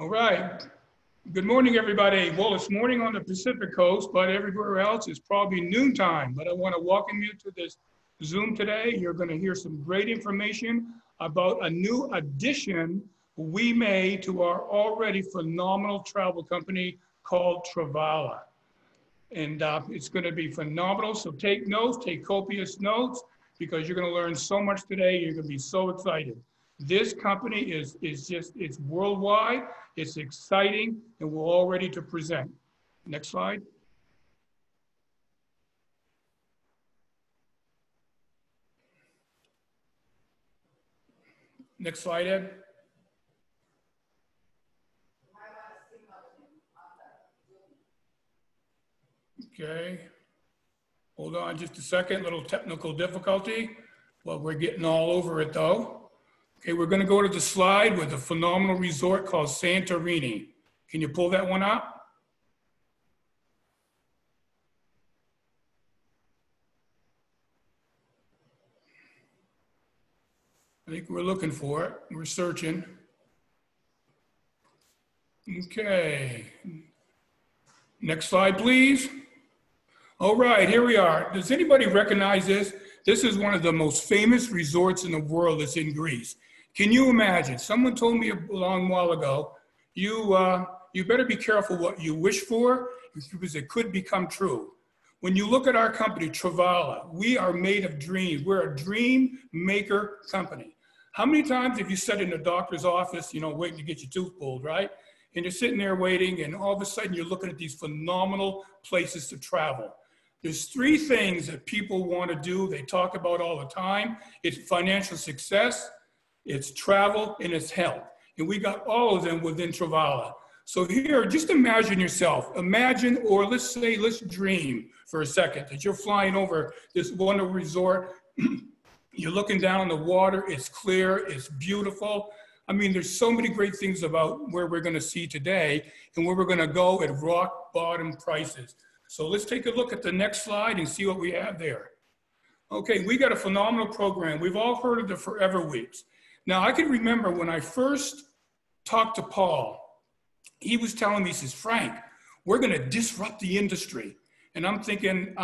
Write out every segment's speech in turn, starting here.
All right. Good morning, everybody. Well, it's morning on the Pacific Coast, but everywhere else it's probably noontime. But I want to welcome you to this Zoom today. You're going to hear some great information about a new addition we made to our already phenomenal travel company called Travala. And it's going to be phenomenal. So take notes, take copious notes, because you're going to learn so much today. You're going to be so excited. This company is just, it's worldwide, it's exciting, and we're all ready to present. Next slide. Next slide, Ed. Okay. Hold on just a second, little technical difficulty. Well, we're getting all over it though. Okay, we're going to go to the slide with a phenomenal resort called Santorini. Can you pull that one up? I think we're looking for it. We're searching. Okay. Next slide, please. All right, here we are. Does anybody recognize this? This is one of the most famous resorts in the world. It's in Greece. Can you imagine? Someone told me a long while ago, you better be careful what you wish for because it could become true. When you look at our company, Travala, we are made of dreams. We're a dream maker company. How many times have you sat in a doctor's office, waiting to get your tooth pulled, right? And you're sitting there waiting, and all of a sudden you're looking at these phenomenal places to travel. There's three things that people want to do. They talk about all the time. It's financial success, it's travel, and it's health. And we got all of them within Travala. So here, just imagine yourself. Imagine, or let's dream for a second that you're flying over this wonderful resort. You're looking down on the water. It's clear. It's beautiful. I mean, there's so many great things about where we're going to see today and where we're going to go at rock bottom prices. So let's take a look at the next slide and see what we have there. Okay, we got a phenomenal program. We've all heard of the Forever Weeks. Now, I can remember when I first talked to Paul, he was telling me, he says, Frank, we're going to disrupt the industry. And I'm thinking,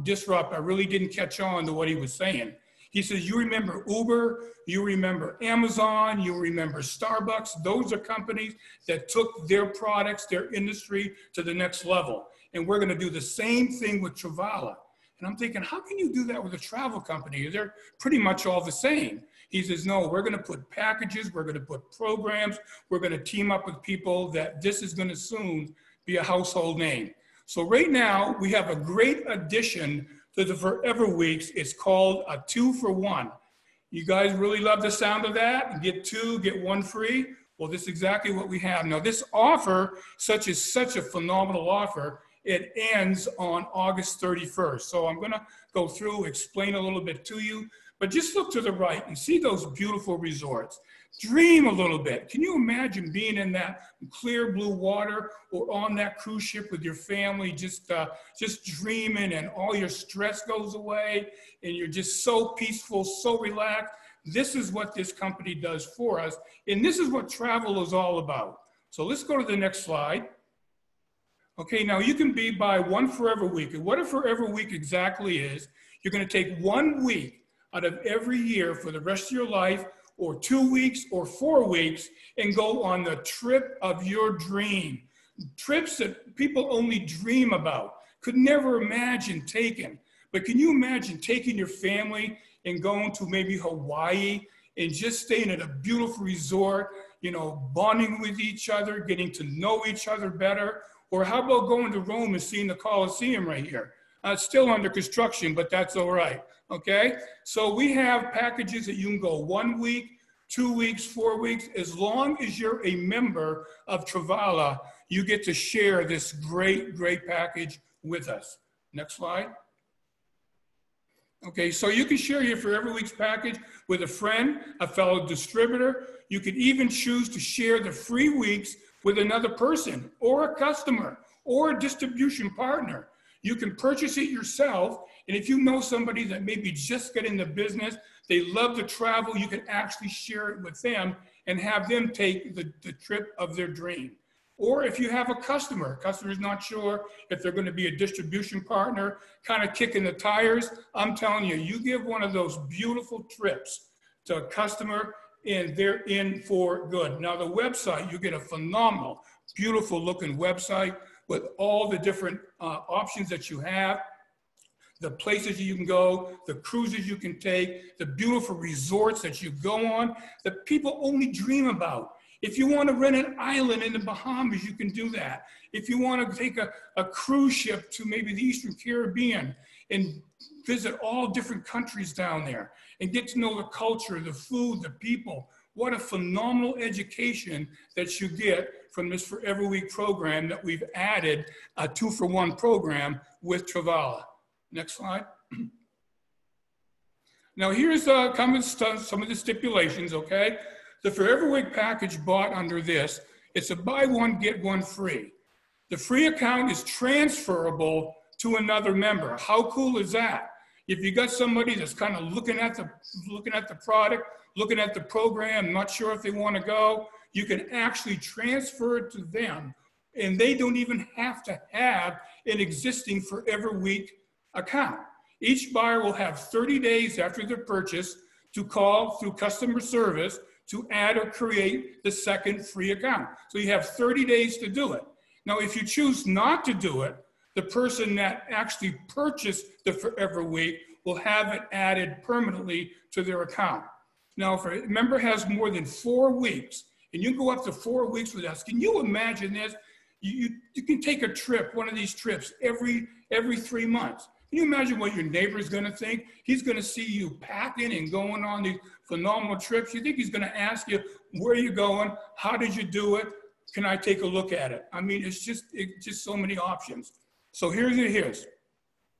disrupt, I really didn't catch on to what he was saying. He says, you remember Uber, you remember Amazon, you remember Starbucks. Those are companies that took their products, their industry to the next level. And we're going to do the same thing with Travala. And I'm thinking, how can you do that with a travel company? They're pretty much all the same. He says, no, we're going to put packages, we're going to put programs, we're going to team up with people that this is going to soon be a household name. So right now, we have a great addition to the Forever Weeks. It's called a 2-for-1. You guys really love the sound of that? Get two, get one free? Well, this is exactly what we have. Now, this offer, such a phenomenal offer, it ends on August 31st. So I'm going to go through, explain a little bit to you. But just look to the right and see those beautiful resorts. Dream a little bit. Can you imagine being in that clear blue water or on that cruise ship with your family, just dreaming, and all your stress goes away and you're just so peaceful, so relaxed? This is what this company does for us. And this is what travel is all about. So let's go to the next slide. Okay, now you can be by one Forever Week. And what a Forever Week exactly is, you're going to take 1 week out of every year for the rest of your life, or 2 weeks or 4 weeks, and go on the trip of your dream. Trips that people only dream about, could never imagine taking. But can you imagine taking your family and going to maybe Hawaii and just staying at a beautiful resort, bonding with each other, getting to know each other better? Or how about going to Rome and seeing the Colosseum right here? It's still under construction, but that's all right. Okay, so we have packages that you can go 1 week, 2 weeks, 4 weeks. As long as you're a member of Travala, you get to share this great package with us. Next slide. Okay, so you can share your Forever Weeks package with a friend, a fellow distributor. You could even choose to share the free weeks with another person or a customer or a distribution partner. You can purchase it yourself. And if you know somebody that maybe just got in the business, they love to travel, you can actually share it with them and have them take the trip of their dream. Or if you have a customer's not sure if they're going to be a distribution partner, kind of kicking the tires, I'm telling you, you give one of those beautiful trips to a customer and they're in for good. Now the website, you get a phenomenal, beautiful looking website with all the different options that you have, the places you can go, the cruises you can take, the beautiful resorts that you go on that people only dream about. If you want to rent an island in the Bahamas, you can do that. If you want to take a cruise ship to maybe the Eastern Caribbean and visit all different countries down there and get to know the culture, the food, the people, what a phenomenal education that you get from this Forever Week program that we've added, a 2-for-1 program with Travala. Next slide. Now here's some of the stipulations, okay? The Forever Week package bought under this, it's a buy one, get one free. The free account is transferable to another member. How cool is that? If you got somebody that's kind of looking at the product, looking at the program, not sure if they want to go, you can actually transfer it to them, and they don't even have to have an existing Forever Week account. Each buyer will have 30 days after their purchase to call through customer service to add or create the second free account. So you have 30 days to do it. Now, if you choose not to do it, the person that actually purchased the Forever Week will have it added permanently to their account. Now, if a member has more than 4 weeks, and you go up to 4 weeks with us, can you imagine this? You can take a trip, one of these trips, every 3 months. Can you imagine what your neighbor's gonna think? He's gonna see you packing and going on these phenomenal trips. You think he's gonna ask you, where are you going? How did you do it? Can I take a look at it? I mean, it's just so many options. So here's it is.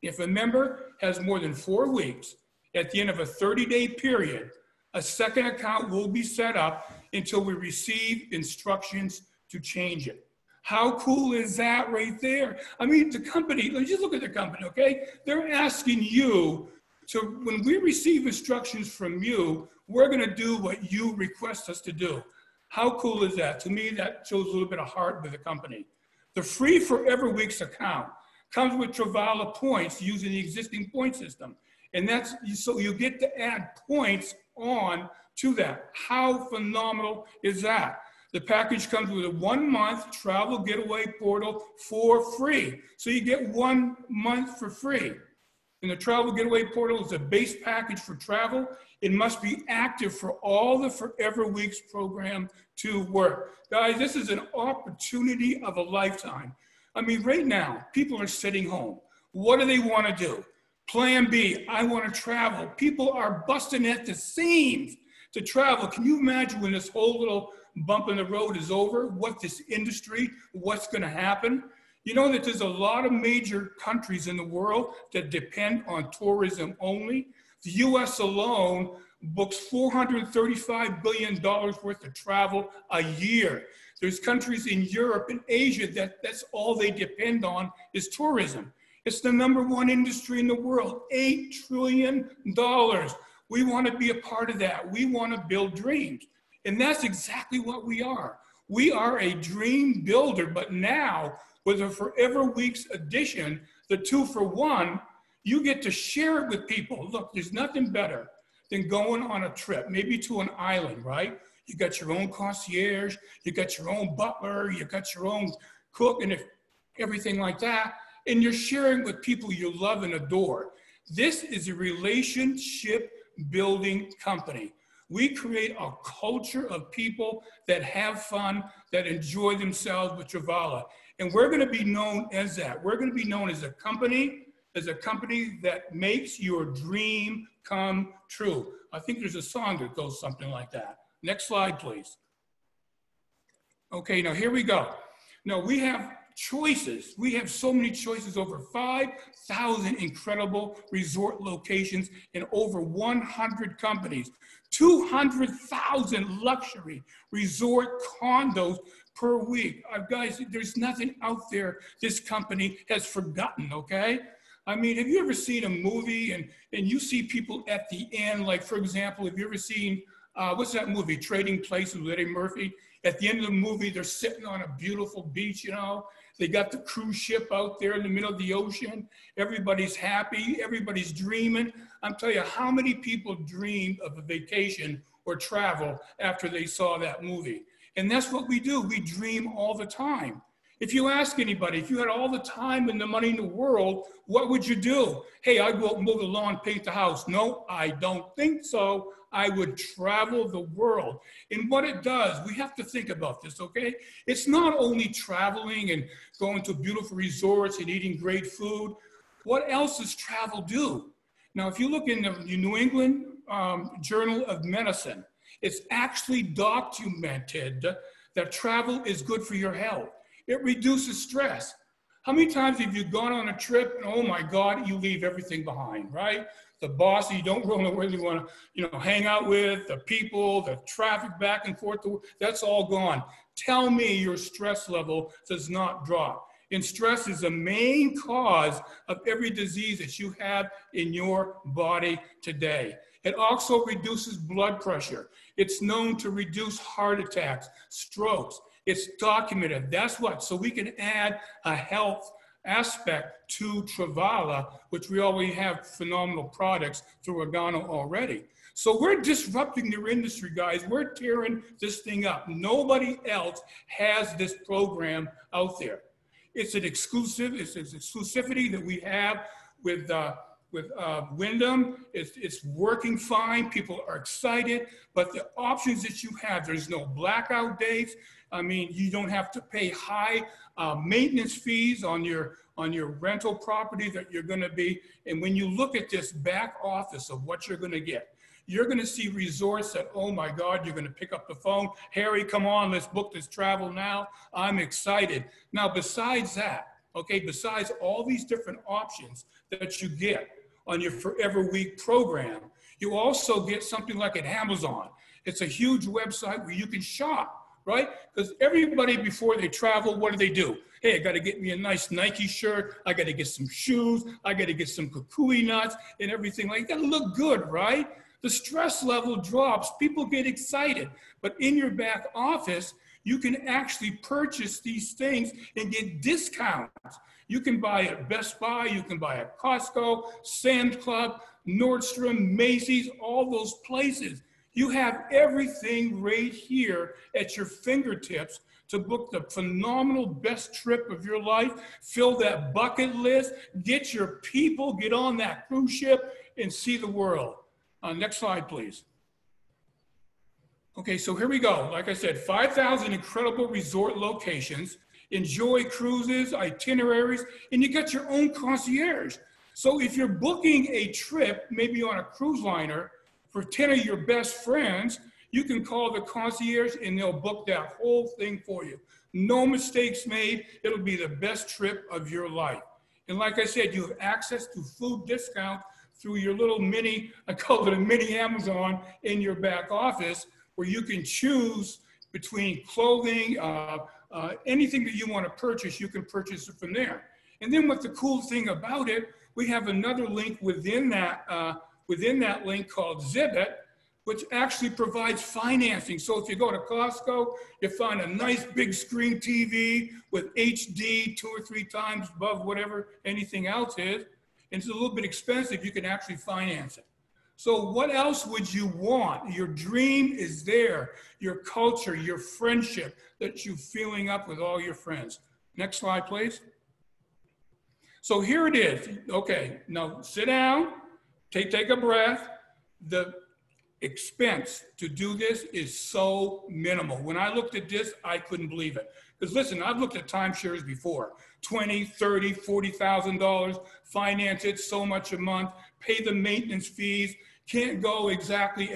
If a member has more than 4 weeks, at the end of a 30-day period, a second account will be set up until we receive instructions to change it. How cool is that right there? I mean, the company, let's just look at the company, okay? They're asking you to, when we receive instructions from you, we're gonna do what you request us to do. How cool is that? To me, that shows a little bit of heart with the company. The free Forever Weeks account comes with Travala points using the existing point system. And that's, so you get to add points on to that. How phenomenal is that? The package comes with a 1-month travel getaway portal for free. So you get 1 month for free. And the travel getaway portal is a base package for travel. It must be active for all the Forever Weeks program to work. Guys, this is an opportunity of a lifetime. I mean, right now, people are sitting home. What do they want to do? Plan B, I want to travel. People are busting at the seams to travel. Can you imagine when this whole little bump in the road is over, what this industry, what's going to happen? You know that there's a lot of major countries in the world that depend on tourism only. The US alone books $435 billion worth of travel a year. There's countries in Europe and Asia that's all they depend on is tourism. It's the #1 industry in the world, $8 trillion. We want to be a part of that. We want to build dreams. And that's exactly what we are. We are a dream builder, but now with a Forever Weeks edition, the 2-for-1, you get to share it with people. Look, there's nothing better than going on a trip, maybe to an island, right? You got your own concierge, you got your own butler, you got your own cook and everything like that. And you're sharing with people you love and adore. This is a relationship building company. We create a culture of people that have fun, that enjoy themselves with Travala. And we're going to be known as that. We're going to be known as a company that makes your dream come true. I think there's a song that goes something like that. Next slide, please. Okay, now here we go. Now we have choices. We have so many choices, over 5,000 incredible resort locations in over 100 companies, 200,000 luxury resort condos per week. Guys, there's nothing out there this company has forgotten, okay? I mean, have you ever seen a movie and you see people at the end, like for example, have you ever seen what's that movie, Trading Places with Eddie Murphy? At the end of the movie, they're sitting on a beautiful beach, you know. They got the cruise ship out there in the middle of the ocean. Everybody's happy. Everybody's dreaming. I'm telling you, how many people dreamed of a vacation or travel after they saw that movie? And that's what we do. We dream all the time. If you ask anybody, if you had all the time and the money in the world, what would you do? Hey, I'd go out and mow the lawn, paint the house. No, I don't think so. I would travel the world. And what it does, we have to think about this, okay? It's not only traveling and going to beautiful resorts and eating great food. What else does travel do? Now, if you look in the New England Journal of Medicine, it's actually documented that travel is good for your health. It reduces stress. How many times have you gone on a trip and, oh my God, you leave everything behind, right? The boss you don't really want to, hang out with, the people, the traffic back and forth, that's all gone. Tell me your stress level does not drop. And stress is the main cause of every disease that you have in your body today. It also reduces blood pressure. It's known to reduce heart attacks, strokes. It's documented. That's what. So we can add a health aspect to Travala, which we already have phenomenal products through Agano already. So we're disrupting their industry, guys. We're tearing this thing up. Nobody else has this program out there. It's an exclusivity that we have with Wyndham. It's working fine. People are excited, but the options that you have, there's no blackout dates. I mean, you don't have to pay high maintenance fees on your rental property that you're going to be. And when you look at this back office of what you're going to get, you're going to see resorts that, oh my God, you're going to pick up the phone. Harry, come on, let's book this travel now. I'm excited. Now, besides that, okay, besides all these different options that you get on your Forever Week program, you also get something like at Amazon. It's a huge website where you can shop. Right? Because everybody before they travel, what do? Hey, I got to get me a nice Nike shirt. I got to get some shoes. I got to get some kukui nuts and everything. Like, got to look good, right? The stress level drops. People get excited. But in your back office, you can actually purchase these things and get discounts. You can buy at Best Buy. You can buy at Costco, Sam's Club, Nordstrom, Macy's, all those places. You have everything right here at your fingertips to book the phenomenal best trip of your life, fill that bucket list, get your people, get on that cruise ship, and see the world. Next slide, please. Okay, so here we go. Like I said, 5,000 incredible resort locations, enjoy cruises, itineraries, and you got your own concierge. So if you're booking a trip, maybe on a cruise liner, for 10 of your best friends, you can call the concierge and they'll book that whole thing for you. No mistakes made. It'll be the best trip of your life. And like I said, you have access to food discount through your little mini, I call it a mini Amazon in your back office, where you can choose between clothing, anything that you want to purchase, you can purchase it from there. And then what the cool thing about it, we have another link within that link called Zibit, which actually provides financing. So if you go to Costco, you find a nice big screen TV with HD 2 or 3 times above whatever anything else is, and it's a little bit expensive, you can actually finance it. So what else would you want? Your dream is there, your culture, your friendship that you're feeling up with all your friends. Next slide, please. So here it is. Okay, now sit down. Take a breath. The expense to do this is so minimal. When I looked at this, I couldn't believe it. Because listen, I've looked at timeshares before. $20,000, $30,000, $40,000, finance it so much a month, pay the maintenance fees, can't go exactly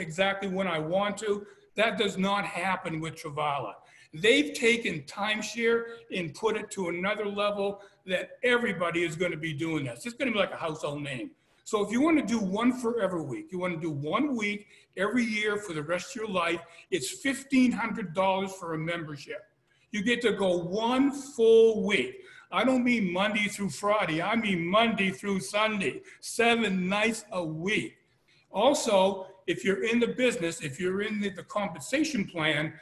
when I want to. That does not happen with Travala. They've taken timeshare and put it to another level that everybody is going to be doing this. It's going to be like a household name. So if you want to do one Forever Week, you want to do 1 week every year for the rest of your life, it's $1,500 for a membership. You get to go 1 full week. I don't mean Monday through Friday. I mean Monday through Sunday, 7 nights a week. Also, if you're in the business, if you're in the compensation plan,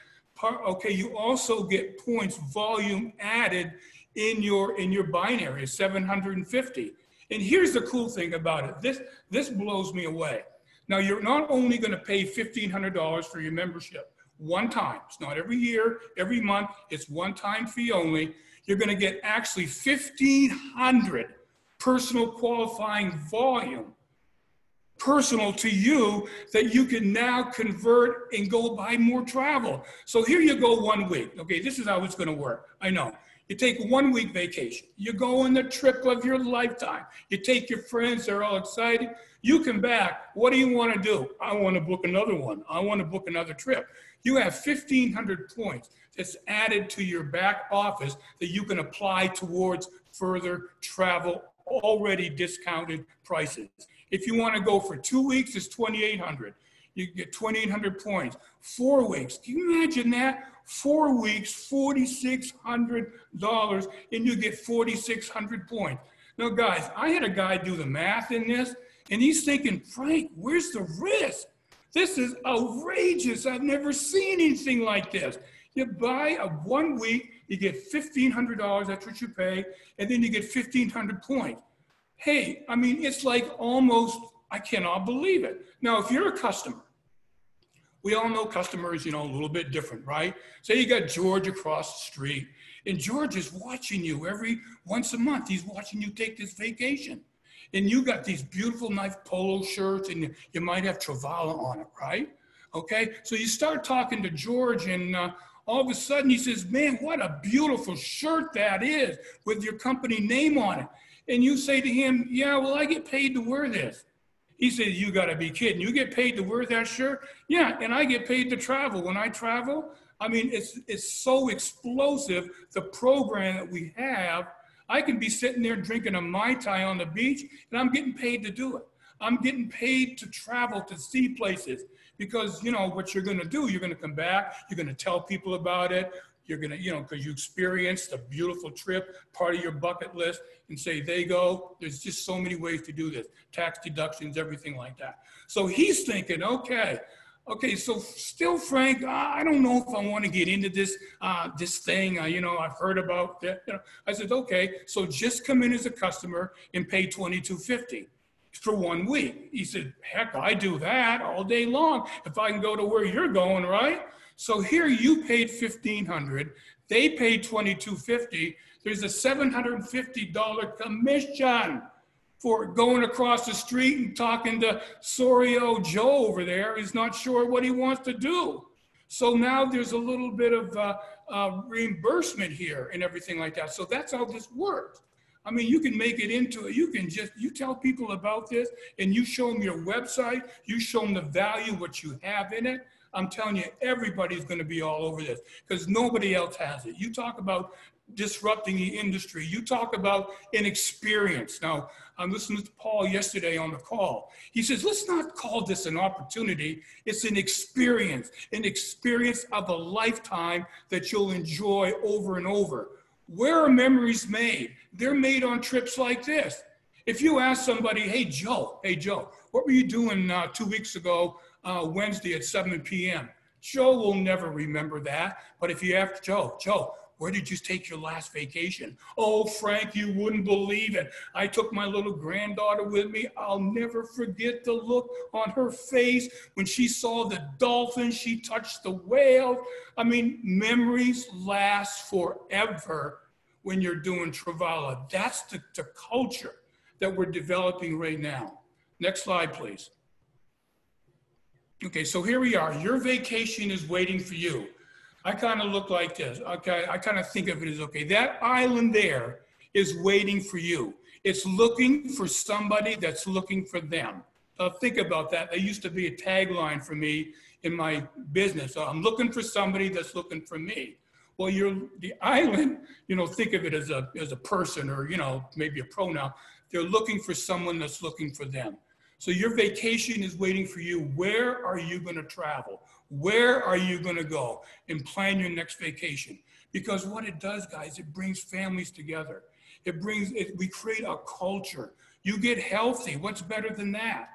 okay, you also get points volume added in your binary, 750. And here's the cool thing about it. This blows me away. Now, you're not only going to pay $1,500 for your membership one time. It's not every year, every month. It's one-time fee only. You're going to get actually 1,500 personal qualifying volume, personal to you, that you can now convert and go buy more travel. So here you go 1 week. Okay, this is how it's going to work. I know. You take 1 week vacation. You go on the trip of your lifetime. You take your friends. They're all excited. You come back. What do you want to do? I want to book another one. I want to book another trip. You have 1,500 points that's added to your back office that you can apply towards further travel, already discounted prices. If you want to go for 2 weeks, it's 2,800. You get 2,800 points. 4 weeks, can you imagine that? 4 weeks, $4,600, and you get 4,600 points. Now, guys, I had a guy do the math in this, and he's thinking, Frank, where's the risk? This is outrageous. I've never seen anything like this. You buy a 1 week, you get $1,500, that's what you pay, and then you get 1,500 points. Hey, I mean, it's like almost, I cannot believe it. Now, if you're a customer, we all know customers, a little bit different, right? Say you got George across the street, and George is watching you once a month. He's watching you take this vacation. And you got these beautiful, nice polo shirts, and you might have Travala on it, right? Okay, so you start talking to George, and all of a sudden he says, man, what a beautiful shirt that is with your company name on it. And you say to him, yeah, well, I get paid to wear this. He says, you got to be kidding. You get paid to wear that shirt? Yeah, and I get paid to travel. When I travel, I mean, it's so explosive, the program that we have. I can be sitting there drinking a Mai Tai on the beach, and I'm getting paid to do it. I'm getting paid to travel, to see places, because, what you're going to do, you're going to come back, you're going to tell people about it. You're going to, because you experienced a beautiful trip, part of your bucket list, and say, there you go. There's just so many ways to do this. Tax deductions, everything like that. So he's thinking, okay, so still, Frank, I don't know if I want to get into this thing. I've heard about that. I said, okay, so just come in as a customer and pay $2,250 for 1 week. He said, heck, I do that all day long if I can go to where you're going, right? So here you paid $1,500, they paid $2,250. There's a $750 commission for going across the street and talking to Sorio Joe over there. He's not sure what he wants to do. So now there's a little bit of reimbursement here and everything like that. So that's how this works. I mean, you can make it into it. You tell people about this, and you show them your website, you show them the value, what you have in it. I'm telling you, everybody's going to be all over this because nobody else has it. You talk about disrupting the industry. You talk about an experience. Now, I'm listening to Paul yesterday on the call. He says, let's not call this an opportunity. It's an experience of a lifetime that you'll enjoy over and over. Where are memories made? They're made on trips like this. If you ask somebody, hey, Joe, what were you doing 2 weeks ago, Wednesday at 7 p.m.? Joe will never remember that. But if you ask Joe, where did you take your last vacation? Oh, Frank, you wouldn't believe it. I took my little granddaughter with me. I'll never forget the look on her face when she saw the dolphin. She touched the whale. I mean, memories last forever when you're doing Travala. That's the culture that we're developing right now. Next slide, please. Okay, so here we are. Your vacation is waiting for you. I kind of look like this. Okay, I kind of think of it as, okay, that island there is waiting for you. It's looking for somebody that's looking for them. Think about that. That used to be a tagline for me in my business. I'm looking for somebody that's looking for me. Well, the island, think of it as a person or, maybe a pronoun. They're looking for someone that's looking for them. So your vacation is waiting for you. Where are you going to travel? Where are you going to go and plan your next vacation? Because what it does, guys, it brings families together. We create a culture. You get healthy. What's better than that?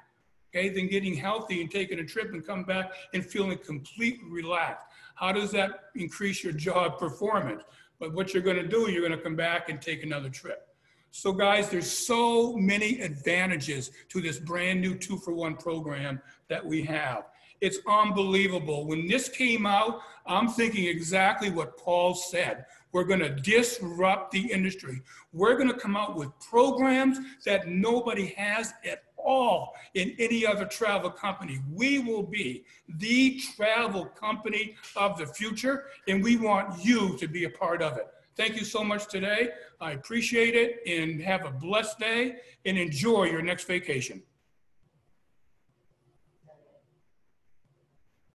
okay, than getting healthy and taking a trip and come back and feeling completely relaxed. How does that increase your job performance? But what you're going to do, you're going to come back and take another trip. So guys, there's so many advantages to this brand new 2-for-1 program that we have. It's unbelievable. When this came out, I'm thinking exactly what Paul said. We're going to disrupt the industry. We're going to come out with programs that nobody has at all in any other travel company. We will be the travel company of the future, and we want you to be a part of it. Thank you so much today. I appreciate it, and have a blessed day and enjoy your next vacation.